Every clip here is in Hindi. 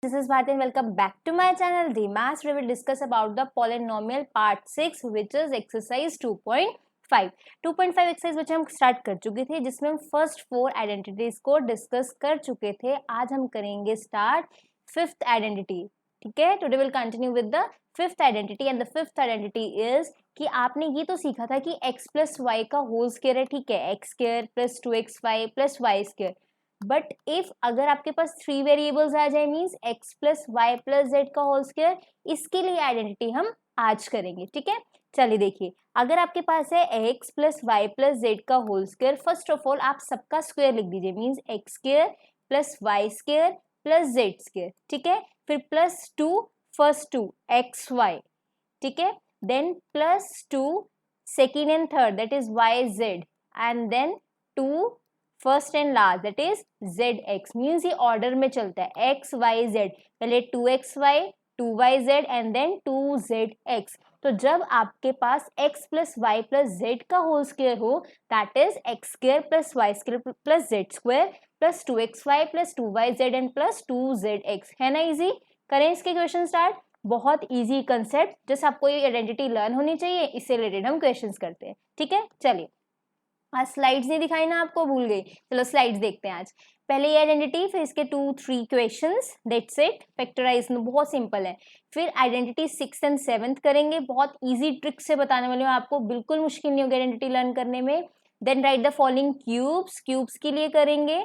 This is Bharti and welcome back to my channel The Maths, where we discuss about the polynomial part 6 which is exercise 2.5. 2.5 exercise बच्चे हम स्टार्ट कर चुके थे जिसमें हम फर्स्ट 4 आइडेंटिटीज को डिस्कस कर चुके थे. आज हम करेंगे स्टार्ट फिफ्थ आइडेंटिटी. ठीक है, today will continue with the fifth identity and the fifth identity is कि आपने ये तो सीखा था कि x प्लस वाई का होल स्क्वायर है. ठीक है, X square plus 2xy plus Y square. But if अगर आपके पास 3 वेरिएबल्स आ जाए means x plus Y plus Z का होल स्क्वायर, इसके लिए आइडेंटिटी हम आज करेंगे. ठीक है, चलिए देखिए, अगर आपके पास है x plus Y plus Z का whole square, first of all आप सबका स्क्वायर लिख दीजिए. Means X square plus Y square plus Z square. ठीक है, फिर प्लस 2 फर्स्ट 2 एक्स वाई. ठीक है, then plus 2 second and third that is Y Z, and then 2 first and last that is Z X. Means ये ऑर्डर में चलता है एक्स वाई जेड, पहले 2xy 2yz and then 2zx. तो जब आपके पास x plus Y plus Z का होल स्क्वायर हो that is X square plus Y square plus Z square plus 2xy plus 2yz and plus 2zx. है ना इजी? करें इसके क्वेश्चन स्टार्ट. बहुत इजी कंसेप्ट, जस्ट आपको ये आइडेंटिटी लर्न होनी चाहिए, इससे रिलेटेड हम क्वेश्चंस करते हैं. ठीक है, चलिए. आज स्लाइड्स नहीं दिखाई ना आपको, भूल गई. चलो स्लाइड्स देखते हैं आज. पहले ये आइडेंटिटी, फिर इसके 2-3 क्वेश्चंस, दैट्स इट. फैक्टराइज बहुत सिंपल है. फिर आइडेंटिटी 6th and 7th करेंगे. बहुत इजी ट्रिक से बताने वाली हूँ आपको, बिल्कुल मुश्किल नहीं होगी आइडेंटिटी लर्न करने में. Then write the following cubes, cubes के लिए करेंगे.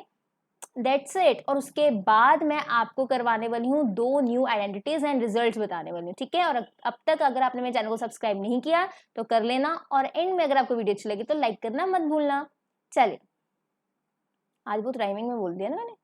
That's it. और उसके बाद मैं आपको करवाने वाली हूँ 2 न्यू आइडेंटिटीज एंड रिजल्ट्स बताने वाली हूँ. ठीक है, और अब तक अगर आपने मेरे चैनल को सब्सक्राइब नहीं किया तो कर लेना, और एंड में अगर आपको वीडियो अच्छी लगी तो लाइक करना मत भूलना. चलिए, आज बहुत राइमिंग में बोल दिया ना मैंने.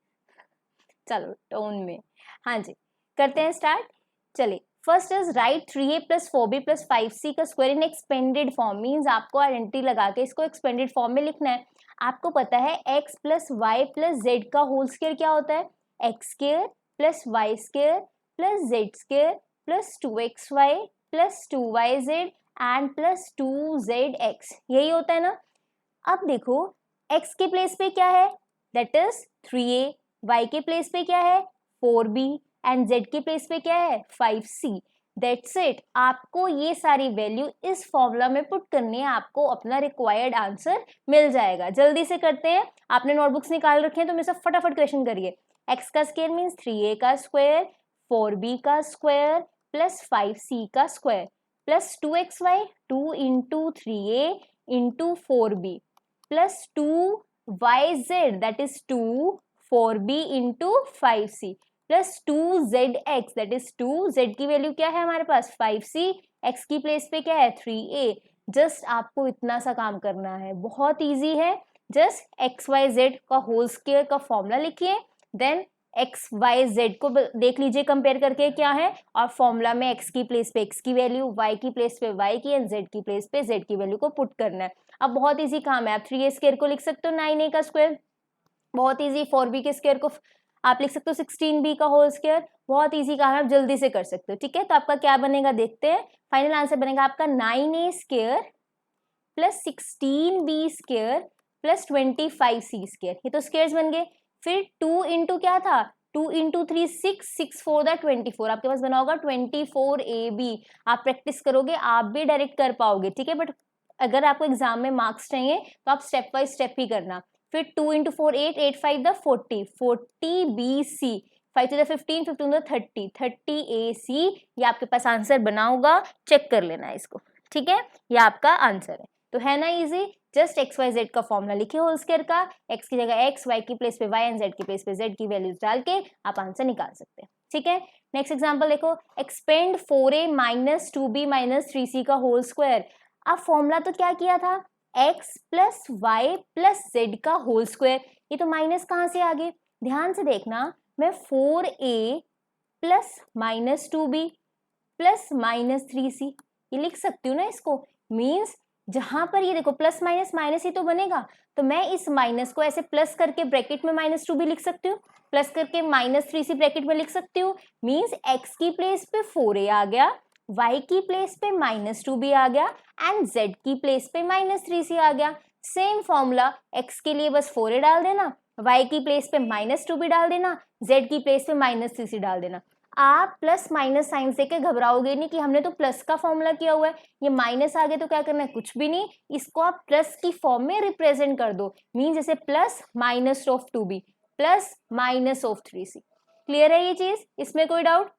चलो टोन में. हाँ जी, करते हैं स्टार्ट. चलिए, first is right 3a plus 4b plus 5c का स्क्वायर इन एक्सपेंडेड फॉर्म. मीन्स आपको आइडेंटिटी लगा के इसको एक्सपेंडेड फॉर्म में लिखना है. आपको पता है x plus Y plus Z का होल स्क्वायर क्या होता है? X square plus Y square plus Z square plus 2xy plus 2yz and plus 2zx. यही होता है ना. अब देखो, x के प्लेस पे क्या है? That is 3a. y के प्लेस पे क्या है? 4b. एंड z के प्लेस पे क्या है? 5c. That's it. आपको ये सारी वैल्यू इस फॉर्मूला में पुट करनी है, आपको अपना रिक्वायर्ड आंसर मिल जाएगा. जल्दी से करते हैं. आपने नोटबुक्स निकाल रखे हैं तो मेरे से फटाफट क्वेश्चन करिए. x का स्क्वायर मीन्स 3a का स्क्वायर, 4b का स्क्वायर प्लस 5c का square plus 2xy 2 into 3a into 4b plus 2yz that is 2 4b into 5c plus 2zx that is 2. z की वैल्यू क्या है हमारे पास? 5c. x की प्लेस पे क्या है? 3a. जस्ट आपको इतना सा काम करना है, बहुत इजी है. जस्ट xyz का होल स्क्वायर का फॉर्मूला लिखिए, देन xyz को देख लीजिए कंपेयर करके क्या है, और फॉर्मूला में x की प्लेस पे x की वैल्यू, y की प्लेस पे y की एंड z की प्लेस पे z की वैल्यू को पुट करना है. अब बहुत इजी काम है. आप 3a स्क्वायर को लिख सकते हो 9a का स्क्वायर, बहुत इजी. 4b के स्क्वायर को आप लिख सकते हो 16b का होल स्क्वायर. बहुत इजी काम है, आप जल्दी से कर सकते हो. ठीक है, तो आपका क्या बनेगा देखते हैं. फाइनल आंसर बनेगा आपका 9a square plus 16b square plus 25c square. ये तो स्क्वायर्स बन गए. फिर 2 इंटू क्या था? 2 इंटू 3 6, 6 4 दा 24. आपके पास बना होगा 24ab. आप प्रैक्टिस करोगे आप भी डायरेक्ट कर पाओगे. ठीक है, बट अगर आपको एग्जाम में मार्क्स चाहिए तो आप स्टेप बाय स्टेप ही करना. फिर 2 into 4 8, 8 5 the 40, 40bc, 5 to the 15, 15 to the 30, 30ac. ये आपके पास आंसर बना होगा, चेक कर लेना इसको. ठीक है, ये आपका आंसर है. तो है ना easy. Just X Y Z का फॉर्मूला लिखिए होल स्क्वायर का. x की जगह x, y की प्लेस पे y एंड z की प्लेस पे z की वैल्यूज डाल के आप आंसर निकाल सकते हैं. ठीक है, नेक्स्ट एग्जांपल देखो. Expand 4a minus 2b minus 3c का होल स्क्वायर. अब फॉर्मूला तो क्या किया था? x plus Y plus Z का होल स्क्वायर. ये तो माइनस कहाँ से आ गए? ध्यान से देखना. मैं 4a plus minus 2b plus minus 3c ये लिख सकती हूँ ना इसको. मीन्स जहां पर ये देखो प्लस माइनस माइनस ही तो बनेगा, तो मैं इस माइनस को ऐसे प्लस करके ब्रैकेट में माइनस 2b लिख सकती हूँ, प्लस करके माइनस 3c ब्रैकेट में लिख सकती हूँ. मीन्स x की प्लेस पे 4a आ गया, y की प्लेस पे माइनस 2b आ गया एंड z की प्लेस पे माइनस 3c आ गया. सेम फॉर्मूला x के लिए बस 4a डाल देना, y की प्लेस पे -2b डाल देना, z की प्लेस पे -3c डाल देना। आप प्लस माइनस साइन से के घबराओगे नहीं कि हमने तो प्लस का फॉर्मूला किया हुआ है, ये माइनस आगे तो क्या करना है, कुछ भी नहीं, इसको आप प्लस की फॉर्म में रिप्रेजेंट कर दो। मीन जैसे plus minus of 2b plus minus of 3c। Clear है ये चीज, इसमें कोई डाउट?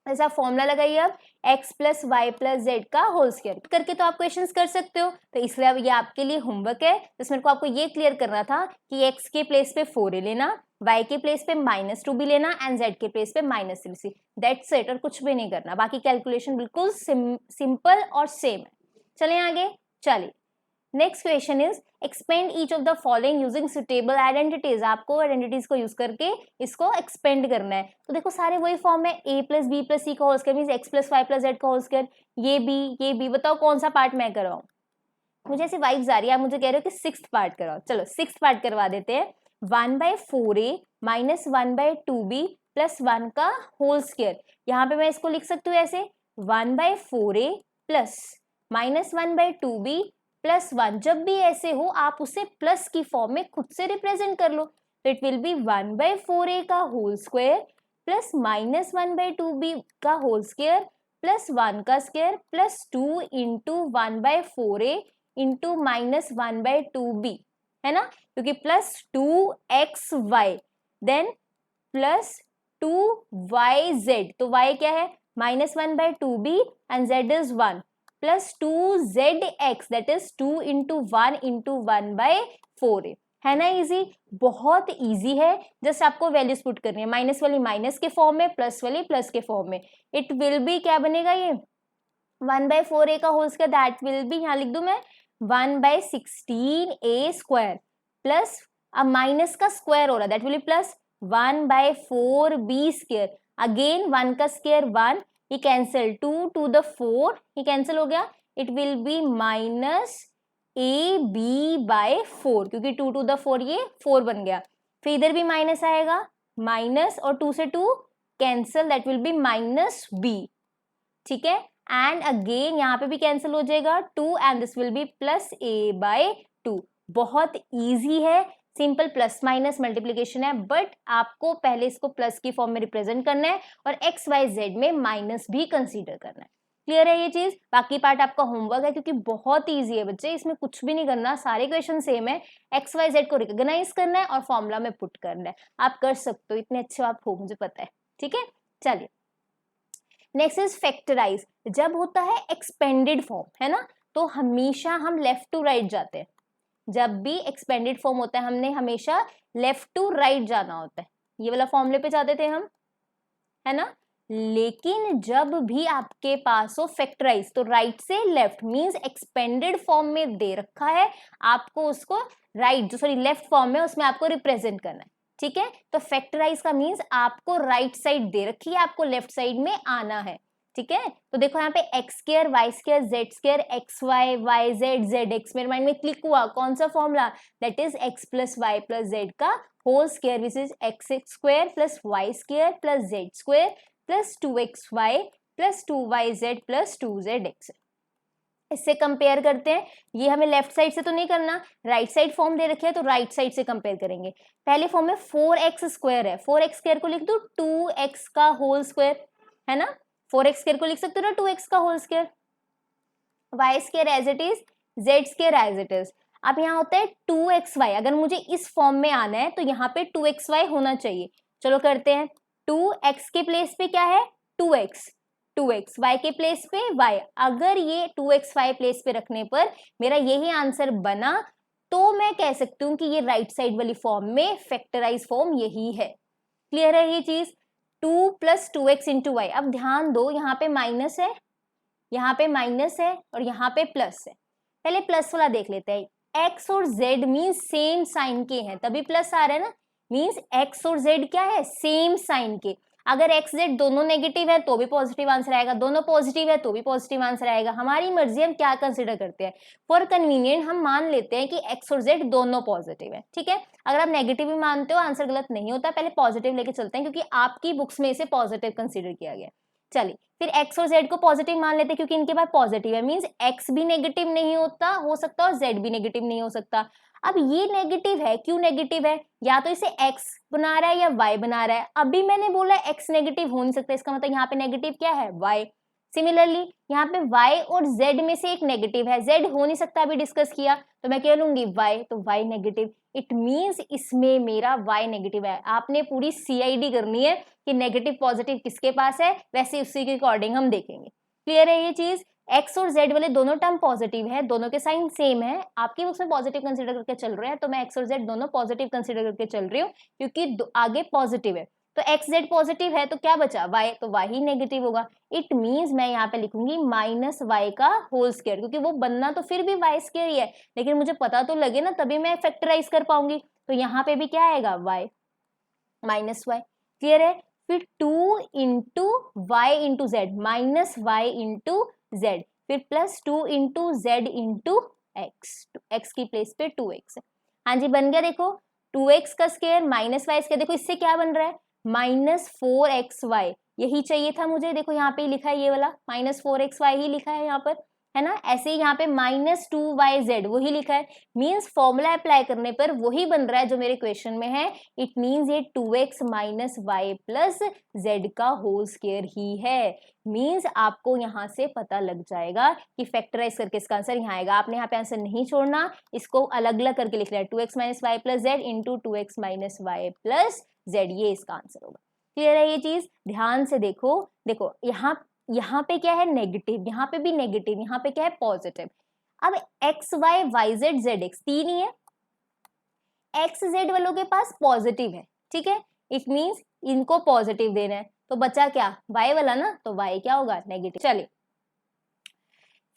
ऐसा फॉर्मूला लगाइए अब x plus Y plus Z का होल स्क्वायर करके तो आप क्वेश्चंस कर सकते हो। तो इसलिए अब ये आपके लिए होमवर्क है, जिसमें को आपको ये क्लियर करना था कि x के प्लेस पे 4a लेना, y के प्लेस पे -2b लेना एंड z के प्लेस पे -3c। दैट्स इट, और कुछ भी नहीं करना, बाकी कैलकुलेशन बिल्कुल सिंपल और सेम है। चलें आगे, चलिए next question is expand each of the following using suitable identities. आपको आइडेंटिटीज को यूज करके इसको एक्सपेंड करना है। तो देखो सारे वही फॉर्म है, a plus B plus C का whole square mean X plus Y plus Z का होल स्क्वायर। ये बी बताओ कौन सा पार्ट मैं करवाऊं? मुझे ऐसी वाइब्स आ रही है, आप मुझे कह रहे हो कि 6th पार्ट करवाओ। चलो 6th पार्ट करवा देते हैं। 1/4a माइनस 1/2b प्लस 1 का होल स्क्वायर। यहाँ पे मैं इसको लिख सकती हूँ ऐसे 1/4a plus minus 1/2b plus 1। जब भी ऐसे हो आप उसे प्लस की फॉर्म में खुद से रिप्रेजेंट कर लो। तो इट विल बी 1/4a का whole square plus minus 1/2b का होल स्क्वायर प्लस 1 का square plus 2 into 1/4a into minus 1/2b, है ना, क्योंकि plus 2xy then plus 2yz। तो y क्या है, -1/2b and z is 1 plus 2zx that is 2 into 1 into 1/4a। है ना इजी, बहुत इजी है। जस्ट आपको वैल्यूज पुट करनी है, माइनस वाली माइनस के फॉर्म में, प्लस वाली प्लस के फॉर्म में। इट विल बी क्या बनेगा ये 1/4a का whole square, that will be यहाँ लिख दूं मैं 1/16a स्क्वायर प्लस अब माइनस का स्क्वायर हो रहा है that will be plus 1/4b square. Again 1 का स्क्वायर 1, ये कैंसिल 2 to the 4 ये कैंसिल हो गया। It will B minus ab/4 क्योंकि 2 to the 4 ये 4 बन गया। फिर इधर भी माइनस आएगा, माइनस और 2 से 2 cancel that will B -b। ठीक है, एंड अगेन यहाँ पे भी कैंसिल हो जाएगा 2 and this will be plus a/2। बहुत इजी है, सिंपल प्लस माइनस मल्टीप्लीकेशन है, बट आपको पहले इसको प्लस की फॉर्म में रिप्रेजेंट करना है और एक्स वाई जेड में माइनस भी कंसीडर करना है। क्लियर है ये चीज? बाकी पार्ट आपका होमवर्क है क्योंकि बहुत इजी है बच्चे, इसमें कुछ भी नहीं करना, सारे क्वेश्चन सेम है। एक्स वाई जेड को रिकॉग्नाइज करना है और फॉर्मूला में पुट करना है। आप कर सकते हो, इतने अच्छे आप हो मुझे पता है। ठीक है, चलिए नेक्स्ट इज फैक्टराइज। जब होता है एक्सपेंडेड फॉर्म, है ना, तो हमेशा हम लेफ्ट टू राइट जाते हैं। जब भी एक्सपेंडेड फॉर्म होता है हमने हमेशा लेफ्ट टू राइट जाना होता है। ये वाला फॉर्मूले पे जाते थे हम, है ना। लेकिन जब भी आपके पास हो फैक्टराइज तो राइट से लेफ्ट मींस एक्सपेंडेड फॉर्म में दे रखा है, आपको उसको राइट जो सॉरी लेफ्ट फॉर्म में उसमें आपको रिप्रेजेंट करना है। ठीक है, तो फैक्टराइज का मींस आपको राइट साइड दे रखी है, आपको लेफ्ट साइड में आना है। ठीक है, तो देखो यहाँ पे X square Y square Z square X Y Y Z Z X मेरे माइंड में क्लिक हुआ कौन सा formula, that is X plus Y plus Z का whole square which is X square plus Y square plus Z square plus 2xy plus 2yz plus 2zx। इससे कंपेयर करते हैं, ये हमें लेफ्ट साइड से तो नहीं करना, राइट साइड फॉर्म दे रखी है तो राइट साइड से कंपेयर करेंगे। पहले फॉर्म में 4x स्क्वायर है, 4x स्क्वायर को लिख दो 2x का होल स्क्वायर, है ना, 4x स्क्वायर को लिख सकते हो ना 2x का whole square, y square as it is, z square as it is. अब यहाँ होता है 2xy, अगर मुझे इस फॉर्म में आना है तो यहाँ पे 2xy होना चाहिए। चलो करते हैं, 2x के प्लेस पे क्या है 2x, y के प्लेस पे y। अगर ये 2xy प्लेस पे रखने पर मेरा यही आंसर बना तो मैं कह सकती हूँ कि ये राइट साइड वाली फॉर्म में फैक्टराइज फॉर्म यही है। क्लियर है ये चीज? 2 प्लस 2x इंटू वाई। अब ध्यान दो यहाँ पे माइनस है, यहाँ पे माइनस है और यहाँ पे प्लस है। पहले प्लस वाला देख लेते हैं। x और z मीन्स सेम साइन के हैं तभी प्लस आ रहा है ना, मीन्स x और z क्या है सेम साइन के। अगर x z दोनों नेगेटिव है तो भी पॉजिटिव आंसर आएगा, दोनों पॉजिटिव है तो भी पॉजिटिव आंसर आएगा। हमारी मर्जी हम क्या कंसिडर करते हैं, फॉर कन्वीनियंट हम मान लेते हैं कि x और z दोनों पॉजिटिव है। ठीक है, अगर आप नेगेटिव भी मानते हो आंसर गलत नहीं होता, पहले पॉजिटिव लेके चलते हैं क्योंकि आपकी बुक्स में इसे पॉजिटिव कंसिडर किया गया। चलिए फिर x और z को पॉजिटिव मान लेते हैं क्योंकि इनके पास पॉजिटिव है, मींस x भी नेगेटिव नहीं होता हो सकता और z भी नेगेटिव नहीं हो सकता। अब ये नेगेटिव है, क्यों नेगेटिव है? या तो इसे x बना रहा है या y बना रहा है। अभी मैंने बोला x नेगेटिव हो नहीं सकता, इसका मतलब यहाँ पे नेगेटिव क्या है? y। सिमिलरली यहाँ पे y और z में से एक नेगेटिव है, z हो नहीं सकता, अभी डिस्कस किया, तो मैं क्या लूंगी? y, तो y नेगेटिव। इट मीन्स इसमें मेरा y नेगेटिव है। आपने पूरी CID करनी है कि नेगेटिव पॉजिटिव किसके पास है, वैसे उसी के अकॉर्डिंग हम देखेंगे। क्लियर है ये चीज? x और z वाले दोनों टर्म पॉजिटिव है, दोनों के साइन सेम है, आपकी बुक्स में पॉजिटिव कंसीडर करके चल रहे हैं, तो मैं x और z दोनों पॉजिटिव कंसीडर करके चल रही हूँ क्योंकि आगे पॉजिटिव है। तो x z पॉजिटिव है तो क्या बचा? y, तो y ही नेगेटिव होगा। इट मीन्स मैं यहाँ पे लिखूंगी माइनस वाई का होल स्क्वायर, क्योंकि वो बनना तो फिर भी वाई स्क्वायर ही है, लेकिन मुझे पता तो लगे ना, तभी मैं फैक्टराइज कर पाऊंगी। तो यहाँ पे भी क्या आएगा? y minus Y. क्लियर है? फिर 2 into Y into Z, minus Y into Z, फिर plus 2 into Z into X, X की प्लेस पे 2x है। हाँ जी, बन गया। देखो 2x का स्क्वायर माइनस वाई स्क्वायर, देखो इससे क्या बन रहा है? माइनस 4xy, यही चाहिए था मुझे। देखो यहाँ पे लिखा है ये वाला माइनस 4xy ही लिखा है यहाँ पर, है ना। ऐसे ही यहाँ पे माइनस 2yz वही लिखा है। मीन्स फॉर्मूला अप्लाई करने पर वही बन रहा है जो मेरे क्वेश्चन में है। इट मीन्स ये 2x minus Y plus Z का होल स्क्वायर ही है। मीन्स आपको यहाँ से पता लग जाएगा कि फैक्टराइज करके इसका आंसर यहाँ आएगा। आपने यहाँ पे आंसर नहीं छोड़ना, इसको अलग अलग करके लिख रहा है, 2x minus Y plus Z into 2x minus Y plus Z, ये इसका आंसर होगा। क्लियर है ये चीज? ध्यान से देखो, देखो यहाँ पे क्या है? नेगेटिव, यहाँ पे भी नेगेटिव, यहाँ पे क्या है? पॉजिटिव। अब X Y Y Z Z X तीन ही है, एक्स जेड वालों के पास पॉजिटिव है, ठीक है। इट मीन्स इनको पॉजिटिव देना है, तो बचा क्या? वाई वाला ना, तो वाई क्या होगा? नेगेटिव। चलिए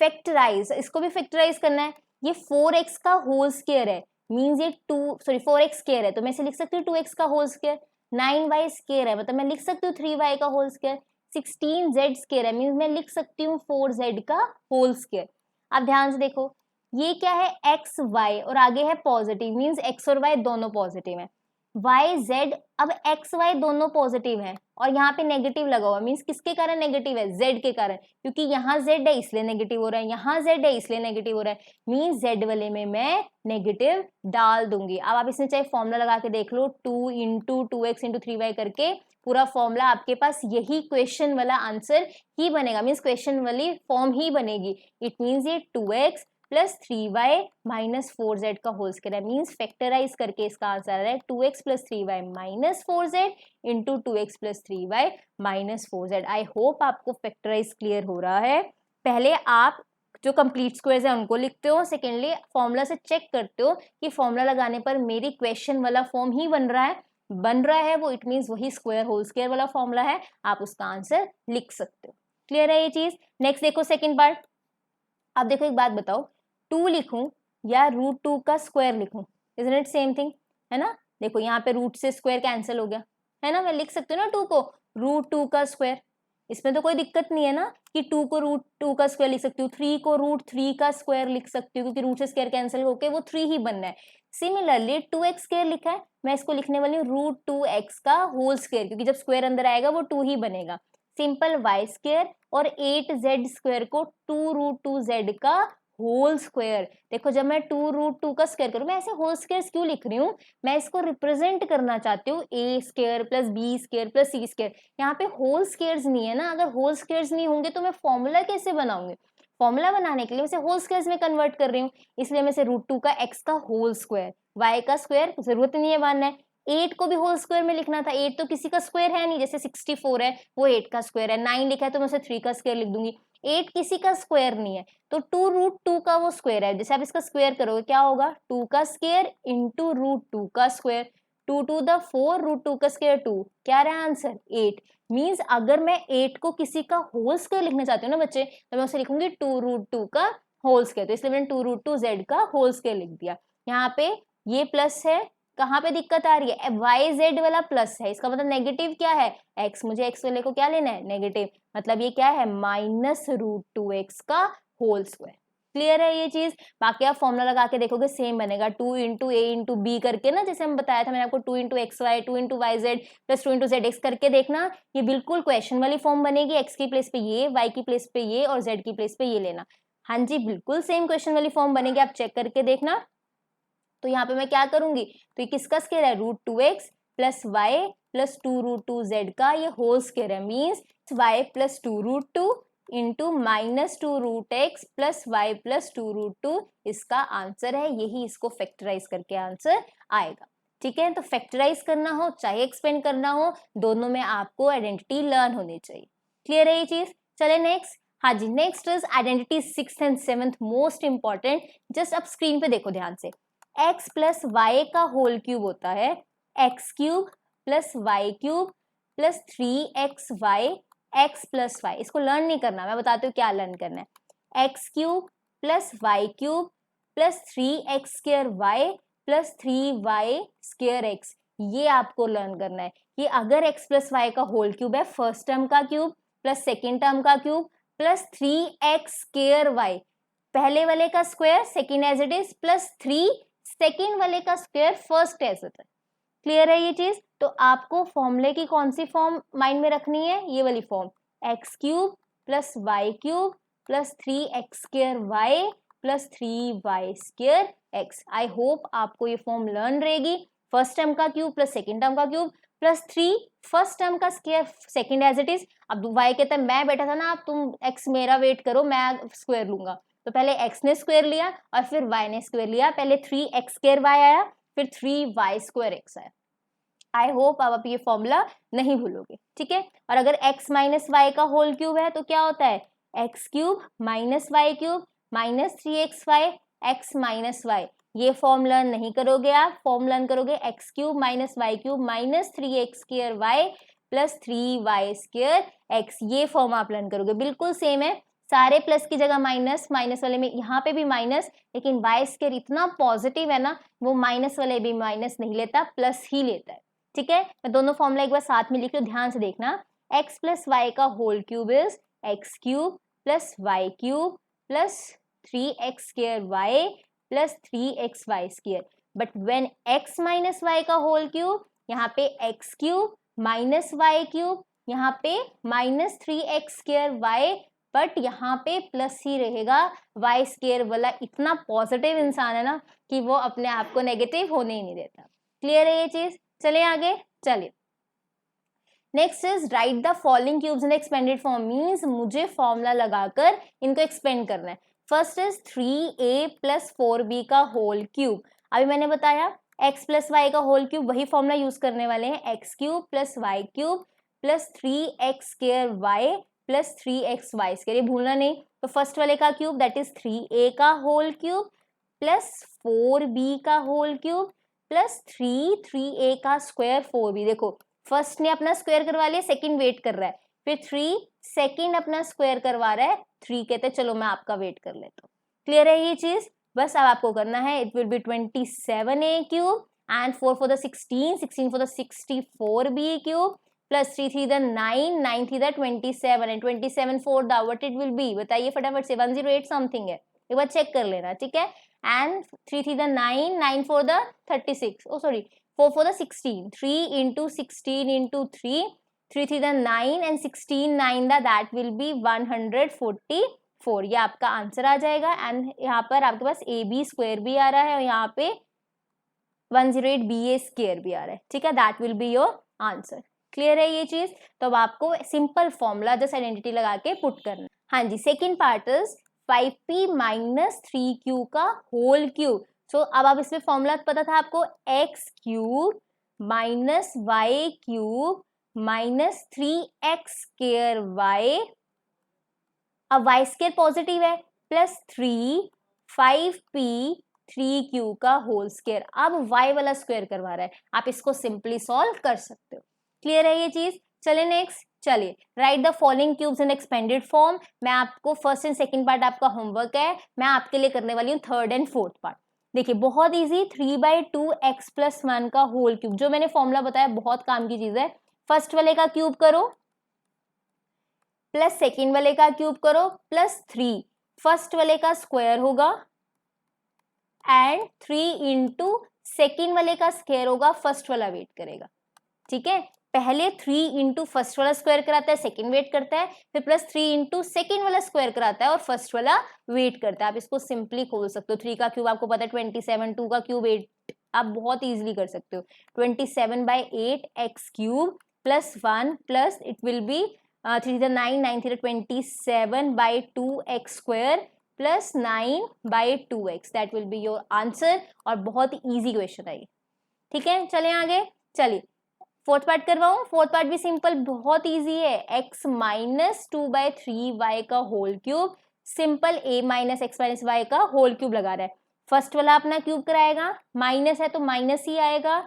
फैक्टराइज, इसको भी फैक्टराइज करना है। ये 4x का होल स्क्वायर है, मीन्स ये 4x स्क्वायर है, तो मैं इसे लिख सकती हूँ 2x का होल स्क्वायर। 9y स्क्वायर है, मतलब मैं लिख सकती हूँ 3y का होल स्क्वायर। 16z स्क्वायर है, मीन्स मैं लिख सकती हूँ 4z का होल स्क्वायर। अब ध्यान से देखो, ये क्या है? x y और आगे है पॉजिटिव, मीन्स x और y दोनों पॉजिटिव है। y z, अब x y दोनों पॉजिटिव है और यहाँ पे नेगेटिव लगा हुआ, मीन्स किसके कारण नेगेटिव है? z के कारण, क्योंकि यहाँ z है इसलिए नेगेटिव हो रहा है, यहाँ z है इसलिए नेगेटिव हो रहा है। मीन्स z वाले में मैं नेगेटिव डाल दूंगी। अब आप इसमें चाहे फॉर्मूला लगा के देख लो, 2 इंटू 2x इंटू 3y करके पूरा फॉर्मूला आपके पास यही क्वेश्चन वाला आंसर ही बनेगा, मीन्स क्वेश्चन वाली फॉर्म ही बनेगी। इट मीन्स ये 2x plus 3y minus 4z का होल स्क्वायर है, मीन्स फैक्टराइज करके इसका आंसर आ रहा है 2x plus 3y minus 4z into 2x plus 3y minus 4z। आई होप आपको फैक्टराइज क्लियर हो रहा है। पहले आप जो कंप्लीट स्क्वायर्स है उनको लिखते हो, सेकेंडली फॉर्मूला से चेक करते हो कि फॉर्मूला लगाने पर मेरी क्वेश्चन वाला फॉर्म ही बन रहा है वो, इट मीन्स वही स्क्वायर होल स्क्वायर वाला फॉर्मूला है, आप उसका आंसर लिख सकते हो। क्लियर है ये चीज? नेक्स्ट देखो सेकेंड पार्ट। अब देखो एक बात बताओ, 2 लिखूं या √2 का स्क्वायर लिखूं? इजंट इट सेम थिंग, है ना। देखो यहाँ पे रूट से स्क्वायर कैंसिल हो गया, है ना। मैं लिख सकती हूँ ना 2 को √2 का स्क्वायर, इसमें तो कोई दिक्कत नहीं है ना कि 2 को √2 का स्क्वायर लिख सकती हूँ, 3 को √3 का स्क्वायर लिख सकती हूँ, क्योंकि रूट से स्क्वायर कैंसिल होके वो 3 ही बनना है। सिमिलरली 2x स्क्वायर लिखा है, मैं इसको लिखने वाली हूँ √2x का होल स्क्वायर, क्योंकि जब स्क्वायर अंदर आएगा वो 2 ही बनेगा। सिंपल y स्क्वायर और 8z स्क्वायर को 2√2z का होल स्क्वायर। देखो जब मैं 2√2 का स्क्वायर करूँ, मैं ऐसे होल स्क्वायर क्यों लिख रही हूँ? मैं इसको रिप्रेजेंट करना चाहती हूँ a square plus b square plus c square. यहाँ पे होल स्क्वायर्स नहीं है ना, अगर होल स्क्वायर्स नहीं होंगे तो मैं फॉर्मूला कैसे बनाऊंगी? फॉर्मूला बनाने के लिए मैं होल स्क्वायर्स में कन्वर्ट कर रही हूँ, इसलिए मैं √2 का x का होल स्क्वायर, y का स्क्वायर जरूरत नहीं है मानना है। 8 को भी होल स्क्वायर में लिखना था, 8 तो किसी का स्क्वायर है नहीं, जैसे 64 है वो 8 का स्क्वायर है, 9 लिखा है तो मैं उसे 3 का स्क्वायर लिख दूंगी। 8 किसी का स्क्वायर नहीं है, तो 2√2 का वो स्क्वायर है, जैसे आप इसका स्क्वायर करोगे क्या होगा? 2 का स्क्वायर इंटू √2 का स्क्वायर, 2 to the 4 √2 का स्क्वायर 2, क्या रहा आंसर? 8। मीन्स अगर मैं 8 को किसी का होल स्क्वायर लिखना चाहती हूँ ना बच्चे, तो मैं उसे लिखूंगी 2√2 का होल स्क्वायर, तो इसलिए मैंने 2√2z का होल स्क्वायर लिख दिया। यहाँ पे ये प्लस है, कहाँ पे दिक्कत आ रही है? वाई जेड वाला प्लस है, इसका मतलब नेगेटिव क्या है? x, मुझे x वाले को क्या लेना है? नेगेटिव, मतलब ये क्या है? माइनस √2x का होल स्क्वायर। क्लियर है ये चीज? बाकी आप फॉर्मूला लगा के देखोगे सेम बनेगा, 2 इंटू ए इंटू बी करके ना, जैसे हम बताया था मैंने आपको 2 into X Y 2 into Y Z plus 2 into Z X करके देखना, ये बिल्कुल क्वेश्चन वाली फॉर्म बनेगी। एक्स की प्लेस पे ये, वाई की प्लेस पे ये और जेड की प्लेस पे ये लेना। हाँ जी, बिल्कुल सेम क्वेश्चन वाली फॉर्म बनेगी, आप चेक करके देखना। तो यहाँ पे मैं क्या करूंगी, तो ये किसका स्क्वायर है, √2x plus Y plus 2√2z का ये होल स्क्वायर है, means y plus 2√2 into -2√x plus Y plus 2√2 इसका आंसर है, यही इसको फैक्टराइज करके आंसर आएगा। ठीक है, तो फैक्टराइज करना हो चाहे एक्सपेंड करना हो, दोनों में आपको आइडेंटिटी लर्न होनी चाहिए। क्लियर है ये चीज। चले नेक्स्ट। हाँ जी, next is identity 6th and 7th, most important. Just अब स्क्रीन पे देखो ध्यान से, x प्लस वाई का होल क्यूब होता है x cube plus Y cube plus 3xy x plus Y. इसको लर्न नहीं करना, मैं बताती हूँ क्या लर्न करना है। x cube plus Y cube plus 3x² plus 3y²x, ये आपको लर्न करना है कि अगर x प्लस वाई का होल क्यूब है, फर्स्ट टर्म का क्यूब प्लस सेकेंड टर्म का क्यूब प्लस 3x²y, पहले वाले का square second as it is plus 3 second वाले का स्क्वायर फर्स्ट एज इट है। क्लियर है ये चीज। तो आपको फॉर्मूले की कौन सी फॉर्म माइंड में रखनी है, ये वाली form, x cube plus Y cube plus 3x² plus 3y²x। I hope आपको ये फॉर्म लर्न रहेगी। फर्स्ट टर्म का क्यूब प्लस सेकेंड टर्म का क्यूब प्लस 3 फर्स्ट टर्म का square second as it is. अब y कहता है मैं बैठा था ना, अब तुम x मेरा वेट करो, मैं स्क्वायर लूंगा। तो पहले x ने स्क्वायर लिया और फिर y ने स्क्वायर लिया, पहले 3x² आया फिर 3y²x आया। आई होप अब आप ये फॉर्मूला नहीं भूलोगे। ठीक है, और अगर x माइनस वाई का होल क्यूब है तो क्या होता है, x cube minus Y cube minus 3xy x minus Y. ये फॉर्म लर्न नहीं करोगे आप, फॉर्म लर्न करोगे x cube minus Y cube minus 3x² plus 3y²x, ये फॉर्म आप लर्न करोगे। बिल्कुल सेम है, सारे प्लस की जगह माइनस, माइनस वाले में यहाँ पे भी माइनस, लेकिन y² इतना पॉजिटिव है ना, वो माइनस वाले भी माइनस नहीं लेता, प्लस ही लेता है। ठीक है, मैं दोनों फॉर्मूला एक बार साथ में लिख लो, ध्यान से देखना। x प्लस वाई का whole cube is x cube plus Y cube plus 3x² plus 3xy²। But when x minus Y का होल क्यूब, यहाँ पे x cube minus Y cube, यहाँ पे माइनस 3x², बट यहाँ पे प्लस ही रहेगा। y² वाला इतना पॉजिटिव इंसान है ना कि वो अपने आप को नेगेटिव होने ही नहीं देता। क्लियर है ये चीज। चलिए आगे, चलिए next is right the following cubes in expanded form, means मुझे फॉर्मूला लगाकर इनको एक्सपेंड करना है। First is 3a plus 4b का होल क्यूब। अभी मैंने बताया x प्लस वाई का होल क्यूब, वही फॉर्मूला यूज करने वाले हैं, x cube plus Y cube plus 3x² plus 3xy², ये भूलना नहीं। तो फर्स्ट वाले का क्यूब दैट इज 3a का होल क्यूब प्लस 4b का होल क्यूब प्लस 3a का स्क्वायर 4b। देखो फर्स्ट ने अपना स्क्वायर करवा लिया, सेकंड वेट कर रहा है, फिर 3 सेकंड अपना स्क्वायर करवा रहा है, 3 कहते हैं चलो मैं आपका वेट कर लेता हूँ। क्लियर है ये चीज। बस अब आपको करना है, it will B 27a cube and 4 for the 16, 16 for the 64b cube plus 3 3 the 9, 9 3 the 27 and 27 4 the what it will be, बताइए फटाफट से, 108 समथिंग है, एक बार चेक कर लेना। ठीक है, and 3 3 the 9, 9 4 the 36, oh sorry 4 for the 16, 3 into 16 into 3, 3 3 the 9 and 16 9 the that will be 144, ये आपका आंसर आ जाएगा। एंड यहाँ पर आपके पास ab² भी आ रहा है और यहाँ पे 108ba² भी आ रहा है। ठीक है, that will be your answer. Clear है ये चीज। तो अब आपको सिंपल फॉर्मूला जस्ट आइडेंटिटी लगा के पुट करना। हाँ जी, second part is 5p minus 3q का होल क्यूब। सो अब आप इसमें फॉर्मूला पता था आपको, x cube minus Y cube minus 3x²y, अब y² पॉजिटिव है, प्लस 3 5p 3q का होल स्क्वायर। अब y वाला स्क्वायर करवा रहा है, आप इसको सिंपली सॉल्व कर सकते हो। क्लियर है ये चीज। चलिए नेक्स्ट, चलिए right the following cubes in expanded form. मैं आपको फर्स्ट एंड सेकंड पार्ट आपका होमवर्क है, मैं आपके लिए करने वाली हूँ थर्ड एंड फोर्थ पार्ट। देखिए बहुत इजी, 3/2x प्लस 1 का होल क्यूब, जो मैंने फॉर्मूला बताया बहुत काम की चीज है। फर्स्ट वाले का क्यूब करो प्लस सेकेंड वाले का क्यूब करो प्लस 3, फर्स्ट वाले का स्क्वायर होगा एंड 3 इंटू सेकेंड वाले का स्क्वायर होगा, फर्स्ट वाला वेट करेगा। ठीक है, पहले 3 इंटू फर्स्ट वाला स्क्वायर कराता है, सेकंड वेट करता है, फिर प्लस 3 इंटू सेकेंड वाला स्क्वायर कराता है और फर्स्ट वाला वेट करता है। आप इसको सिंपली खोल सकते हो। 3 का क्यूब आपको पता है 27, 2 का क्यूब 8, आप बहुत इजीली कर सकते हो। 27/8 x cube plus 1 plus it will B 3 9 9 3 27/2 x square plus 9/2 x, that will be your answer. और बहुत ही ईजी क्वेश्चन है ये, ठीक है। चले आगे, चलिए फोर्थ पार्ट करवाऊं। फोर्थ पार्ट भी सिंपल, बहुत इजी है। x माइनस 2/3y का whole cube, simple a minus X minus Y का होल क्यूब लगा रहा है। फर्स्ट वाला अपना क्यूब कराएगा, माइनस है तो माइनस ही आएगा,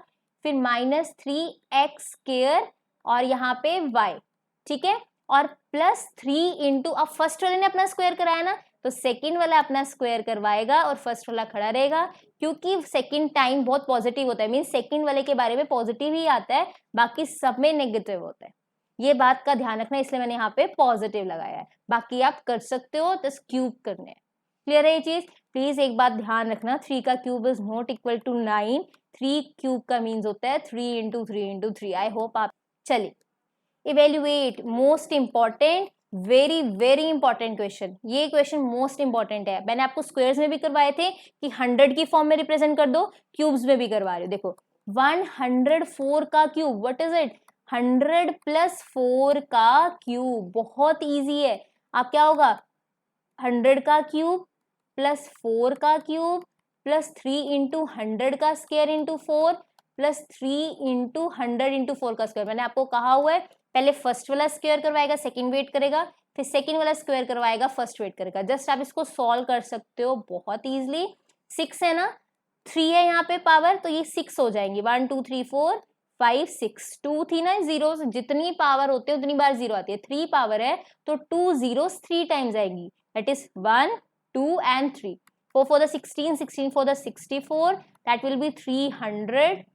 फिर -3x² और यहाँ पे y, ठीक है, और प्लस 3 इंटू, अब फर्स्ट वाले ने अपना स्क्वायर कराया ना, तो सेकंड वाला अपना स्क्वायर करवाएगा और फर्स्ट वाला खड़ा रहेगा, क्योंकि सेकंड टाइम बहुत पॉजिटिव होता है, मीन सेकंड वाले के बारे में पॉजिटिव ही आता है, बाकी सब में नेगेटिव होता है। ये बात का ध्यान रखना, इसलिए मैंने यहाँ पे पॉजिटिव लगाया है। बाकी आप कर सकते हो, तो क्यूब करने हैं। क्लियर है ये चीज? प्लीज एक बात ध्यान रखना, 3 का cube is not equal to 9। 3 cube का मीन्स होता है 3 इंटू 3 इंटू 3। आई होप आप, चलिए evaluate, most important, very very important question. ये क्वेश्चन मोस्ट इंपॉर्टेंट है। मैंने आपको स्क्वायर्स में भी करवाए थे कि 100 की फॉर्म में रिप्रेजेंट कर दो, क्यूब्स में भी करवा रही हूँ। देखो 104 का cube, what is it? 100 plus 4 का क्यूब, बहुत इजी है। आप क्या होगा, 100 का क्यूब प्लस 4 का क्यूब प्लस 3 इंटू 100 का square into 4 plus 3 into 100 into 4 का स्क्वायर। मैंने आपको कहा हुआ है पहले फर्स्ट वाला स्क्वायर करवाएगा, सेकंड वेट करेगा, फिर सेकंड वाला स्क्वायर करवाएगा, फर्स्ट वेट करेगा। जस्ट आप इसको सॉल्व कर सकते हो बहुत इजीली। 6 है ना, 3 है यहाँ पे पावर, तो ये 6 हो जाएंगी। 1 2 3 4 5 6, 2 थी ना जीरो, जितनी पावर होते हैं उतनी बार जीरो आती है। 3 पावर है तो 2 zeros 3 टाइम्स आएंगी, that is 1 2 and 3। 4 for the 16, 16 for the 64, that will be 300,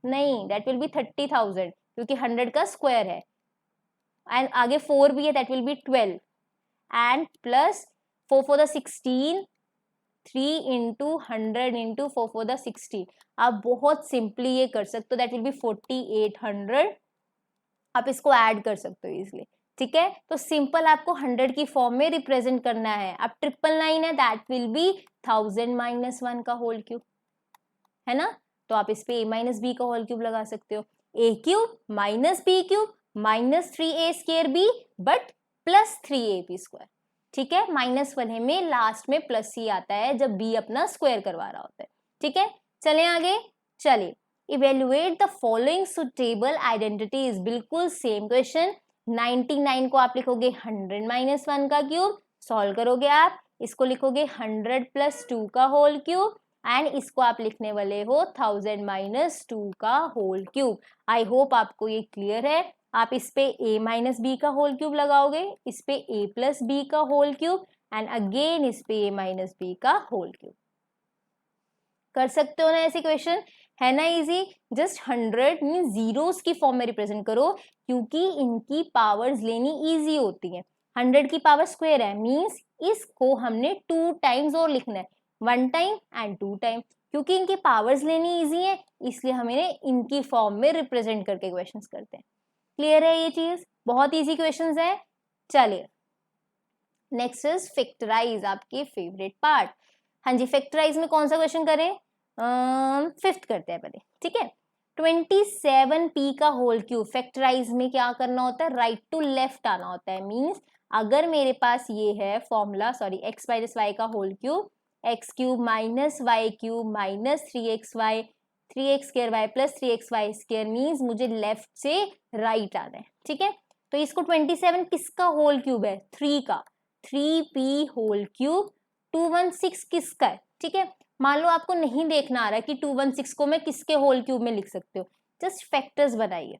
नहीं that will be 30,000, क्योंकि 100 का स्क्वायर है, एंड आगे 4 भी है, that will be 12, and plus 4 for the 16, 3 into 100 into 4 for the 60। आप बहुत सिंपली ये कर सकते हो, that will be 4800। आप इसको ऐड कर सकते हो इजिली, ठीक है। तो सिंपल आपको 100 की फॉर्म में रिप्रेजेंट करना है। अब 999 है, दैट विल बी 1000 माइनस 1 का होल क्यूब, है ना। तो आप इस पे a माइनस बी का होल क्यूब लगा सकते हो। a cube minus B cube minus 3a square B, but plus 3ab square, ठीक है। माइनस वाले में लास्ट में प्लस ही आता है जब b अपना स्क्वायर करवा रहा होता है, ठीक है। चले आगे, चलिए evaluate the following suitable identities, बिल्कुल सेम क्वेश्चन। 99 को आप लिखोगे 100 माइनस 1 का क्यूब, सॉल्व करोगे आप, इसको लिखोगे 100 प्लस 2 का होल क्यूब, एंड इसको आप लिखने वाले हो 1000 माइनस 2 का होल क्यूब। आई होप आपको ये क्लियर है। आप इस पे a माइनस बी का होल क्यूब लगाओगे, इस पे a प्लस बी का होल क्यूब, एंड अगेन इस पे a माइनस बी का होल क्यूब। कर सकते हो ना ऐसे क्वेश्चन, है ना इजी। जस्ट 100 मीन जीरोस की फॉर्म में रिप्रेजेंट करो, क्योंकि इनकी पावर्स लेनी इजी होती है। 100 की पावर स्क्वायर है, मीन्स इसको हमने 2 टाइम्स और लिखना है, 1 टाइम एंड 2 टाइम, क्योंकि इनकी पावर्स लेनी इजी है, इसलिए हमें इनकी फॉर्म में रिप्रेजेंट करके क्वेश्चंस करते हैं। क्लियर है ये चीज? बहुत इजी क्वेश्चंस है। चलिए नेक्स्ट इज फैक्टराइज, आपके फेवरेट पार्ट। हाँ जी, फैक्टराइज में कौन सा क्वेश्चन करें? फिफ्थ करते हैं पहले, ठीक है। 27p का होल क्यूब, फैक्टराइज में क्या करना होता है, राइट टू लेफ्ट आना होता है। मींस अगर मेरे पास ये है formula, sorry x minus Y का whole cube, x cube minus Y cube minus 3xy 3x square y plus 3xy square, means मुझे लेफ्ट से राइट आना है, ठीक है। तो इसको 27 किसका होल क्यूब है? 3 का, 3p होल क्यूब। 216 किसका है? ठीक है, मान लो आपको नहीं देखना आ रहा है कि 216 को मैं किसके होल क्यूब में लिख सकते हो, जस्ट फैक्टर्स बनाइए।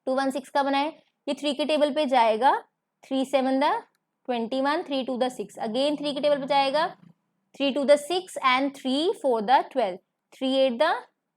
216 का बनाए, ये 3 के टेबल पे जाएगा, 3 7 द 21, 3 2 द 6, अगेन 3 के टेबल पे जाएगा, 3 2 the 6 and 3 4 the 12, 3 8 the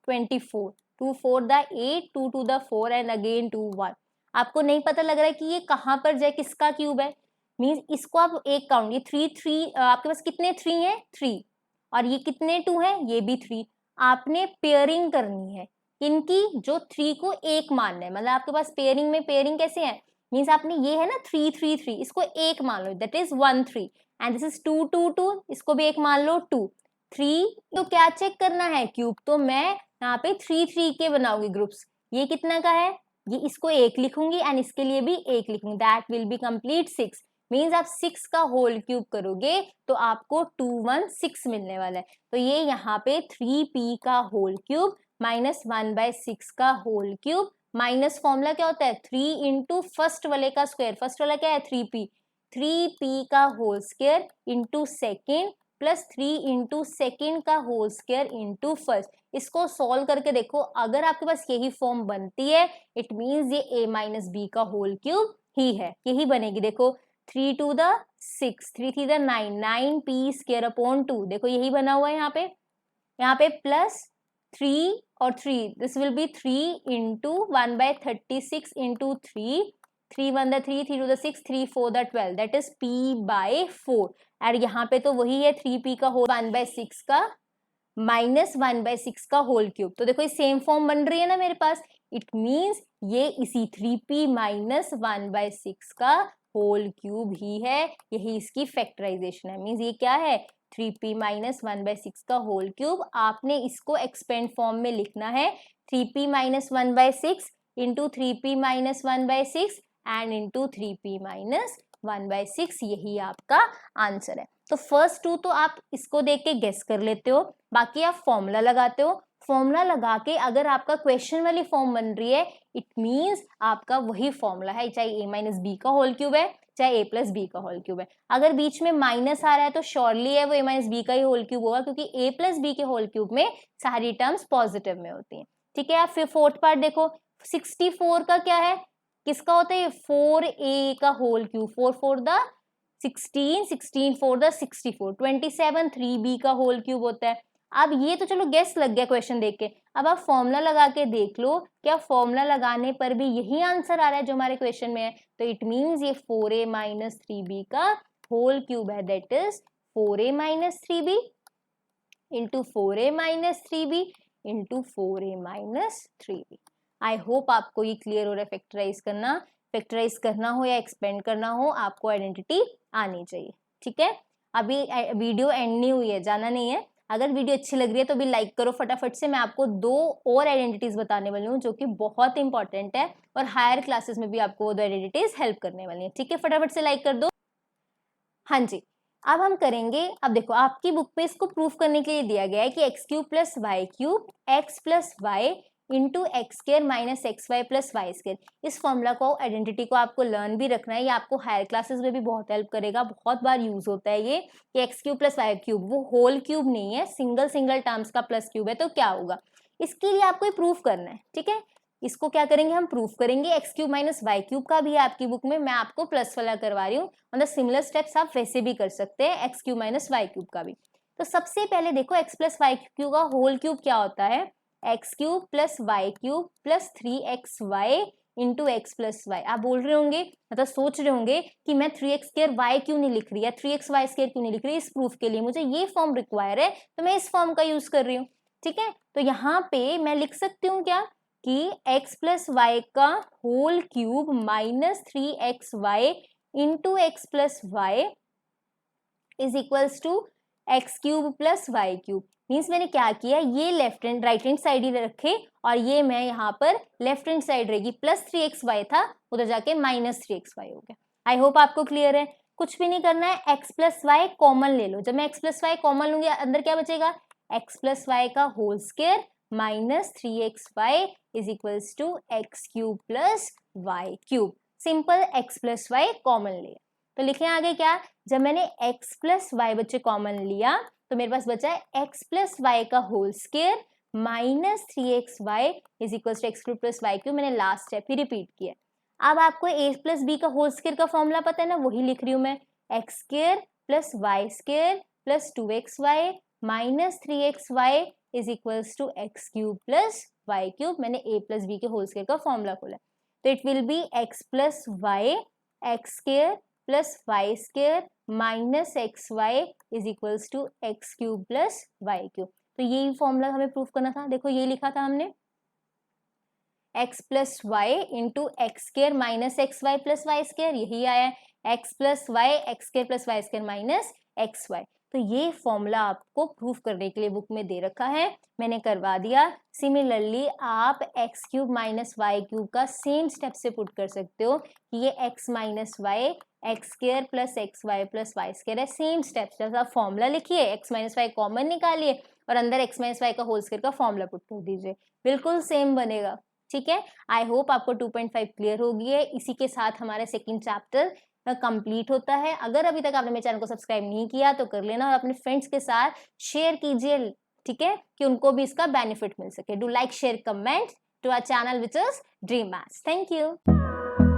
24, 2 4 the 8, 2 2 the 4 and again 2 1। आपको नहीं पता लग रहा है कि ये कहाँ पर जाए, किसका क्यूब है? मीन्स इसको आप एक काउंट, ये 3 आपके पास कितने 3 है? 3, और ये कितने 2 है? ये भी 3। आपने पेयरिंग करनी है इनकी जो 3 को एक मानना है, मतलब आपके पास पेयरिंग में पेयरिंग कैसे है, मीन्स आपने ये है ना 3 3 3, इसको एक मान लो, that is 1 3, and this is 2 2 2, इसको भी एक मान लो 2 3। तो क्या चेक करना है, क्यूब, तो मैं यहाँ पे 3 3 के बनाऊंगी ग्रुप्स। ये कितना का है, ये इसको एक लिखूंगी एंड इसके लिए भी एक लिखूंगी, that will B complete 6। Means आप 6 का होल क्यूब करोगे तो आपको 2 1 6 मिलने वाला है। तो ये यहाँ पे 3p का होल क्यूब माइनस 1/6 का होल क्यूब माइनस फॉर्मूला क्या होता है 3 इंटू फर्स्ट वाले का स्क्वायर, फर्स्ट वाला क्या है 3p, 3p का whole square into second plus 3 into second का होल स्क्वायर इंटू फर्स्ट। इसको सॉल्व करके देखो, अगर आपके पास यही फॉर्म बनती है इट मीन्स ये a माइनस बी का होल क्यूब ही है, यही बनेगी। देखो 3 to the 6, 3 3 the 9, 9p square upon 2, देखो यही बना हुआ है यहाँ पे प्लस 3 और 3, this will be 3 into 1/36 into 3, 3 1 the 3, 3 2 the 6, 3 4 the 12, that is p/4। और यहाँ पे तो वही है 3p का होल 1/6 का माइनस 1/6 का होल क्यूब। तो देखो ये सेम फॉर्म बन रही है ना मेरे पास, इट मीन्स ये इसी 3p माइनस 1/6 का होल क्यूब ही है, यही इसकी फैक्टराइजेशन है। मीन्स ये क्या है 3p माइनस 1/6 का होल क्यूब। आपने इसको एक्सपेंड फॉर्म में लिखना है 3p minus 1/6 into 3p minus 1/6 and into 3p minus 1/6, यही आपका आंसर है। तो फर्स्ट 2 तो आप इसको देख के गेस कर लेते हो, बाकी आप फॉर्मूला लगाते हो। फॉर्मूला लगा के अगर आपका क्वेश्चन वाली फॉर्म बन रही है इट मीन्स आपका वही फॉर्मूला है, चाहे a माइनस बी का होल क्यूब है चाहे a प्लस बी का होल क्यूब है। अगर बीच में माइनस आ रहा है तो श्योरली है वो a माइनस बी का ही होल क्यूब होगा, क्योंकि a प्लस बी के होल क्यूब में सारी टर्म्स पॉजिटिव में होती हैं। ठीक है, फिर फोर्थ पार्ट देखो 64 का क्या है, किसका होता है 4a का whole cube, 4 4 the 16, 16 4 the 64, 27 3b का होल क्यूब होता है। अब ये तो चलो गेस लग गया क्वेश्चन देख के, अब आप फॉर्मूला लगा के देख लो, क्या फॉर्मूला लगाने पर भी यही आंसर आ रहा है जो हमारे क्वेश्चन में है, तो इट मीन्स ये 4a माइनस 3b का होल क्यूब है, that is 4a minus 3b into 4a minus 3b into 4a minus 3b। I hope आपको ये क्लियर हो रहा है। फैक्टराइज करना हो या एक्सपेंड करना हो आपको आइडेंटिटी आनी चाहिए। ठीक है, अभी वीडियो एंड नहीं हुई है, जाना नहीं है। अगर वीडियो अच्छी लग रही है तो भी लाइक करो फटाफट से। मैं आपको 2 और आइडेंटिटीज बताने वाली हूँ जो कि बहुत इंपॉर्टेंट है और हायर क्लासेस में भी आपको वो 2 आइडेंटिटीज हेल्प करने वाली है। ठीक है, फटाफट से लाइक कर दो। हाँ जी, अब हम करेंगे, अब देखो आपकी बुक पे इसको प्रूफ करने के लिए दिया गया है कि X cube plus Y cube X plus Y into X square minus X Y plus Y square. इस फॉर्मूला को आइडेंटिटी को आपको लर्न भी रखना है, ये आपको हायर क्लासेस में भी बहुत हेल्प करेगा, बहुत बार यूज होता है ये कि X cube plus Y cube, वो होल क्यूब नहीं है, सिंगल सिंगल टर्म्स का प्लस क्यूब है, तो क्या होगा इसके लिए आपको प्रूफ करना है। ठीक है, इसको क्या करेंगे हम प्रूफ करेंगे। X cube minus Y cube का भी है आपकी बुक में, मैं आपको प्लस वाला करवा रही हूँ, मतलब सिमिलर स्टेप्स आप वैसे भी कर सकते हैं X cube minus Y cube का भी। तो सबसे पहले देखो एक्स प्लस वाई क्यूब का होल क्यूब क्या होता है, X cube plus Y cube plus 3xy into x plus Y. आप बोल रहे होंगे, मतलब सोच रहे होंगे कि मैं 3x स्क्वायर वाई क्यों नहीं लिख रही है, 3xy स्क्वायर क्यों नहीं लिख रही, इस प्रूफ के लिए मुझे ये फॉर्म रिक्वायर है तो मैं इस फॉर्म का यूज कर रही हूँ। ठीक है, तो यहाँ पे मैं लिख सकती हूँ क्या कि x प्लस वाई का whole cube minus 3xy into x plus y is equals to x cube plus Y cube. Means मैंने क्या किया, ये left hand right hand side ही रखे और ये मैं यहाँ पर लेफ्ट हैंड साइड रहेगी, प्लस 3xy था उधर जाके माइनस 3xy हो गया। आई होप आपको क्लियर है, कुछ भी नहीं करना है, x प्लस वाई कॉमन ले लो। जब मैं x प्लस वाई कॉमन लूंगी अंदर क्या बचेगा, x प्लस वाई का whole square minus 3xy is equals to x cube plus Y cube. Simple, x plus Y common लिया तो लिखें आगे क्या, जब मैंने x प्लस वाई बच्चे कॉमन लिया तो मेरे पास बचा है x प्लस वाई का whole square minus 3xy is equal to x cube plus Y cube. मैंने लास्ट स्टेप ही रिपीट किया। अब आपको a प्लस बी का होल स्क्वायर का फॉर्मूला पता है ना, वही लिख रही हूँ मैं, X square plus Y square plus 2xy minus 3xy is equal to x cube plus Y cube. मैंने a प्लस बी के होल स्क्वायर का फॉर्मूला खोला, तो it will be X plus Y X square plus Y square minus X Y is equals to x cube plus Y cube. तो यही फॉर्मूला हमें प्रूफ करना था, देखो ये लिखा था हमने, X plus Y into X square minus X Y plus Y square, यही आया है X plus Y X square plus Y square minus X Y. तो ये फॉर्मूला आपको प्रूफ करने के लिए बुक में दे रखा है, मैंने करवा दिया। सिमिलरली आप X cube minus Y cube का सेम स्टेप से पुट कर सकते हो कि ये X minus Y X square plus X Y plus Y square है। सेम स्टेप्स, जैसा आप फॉर्मूला लिखिए, एक्स माइनस वाई कॉमन निकालिए और अंदर एक्स माइनस वाई का होल स्क्वायर का फॉर्मूला पुट कर दीजिए, बिल्कुल सेम बनेगा। ठीक है, आई होप आपको 2.5 क्लियर हो गई है। इसी के साथ हमारा सेकंड चैप्टर कंप्लीट होता है। अगर अभी तक आपने मेरे चैनल को सब्सक्राइब नहीं किया तो कर लेना और अपने फ्रेंड्स के साथ शेयर कीजिए, ठीक है, कि उनको भी इसका बेनिफिट मिल सके। Do like share comment to our channel which is dream maths. Thank you.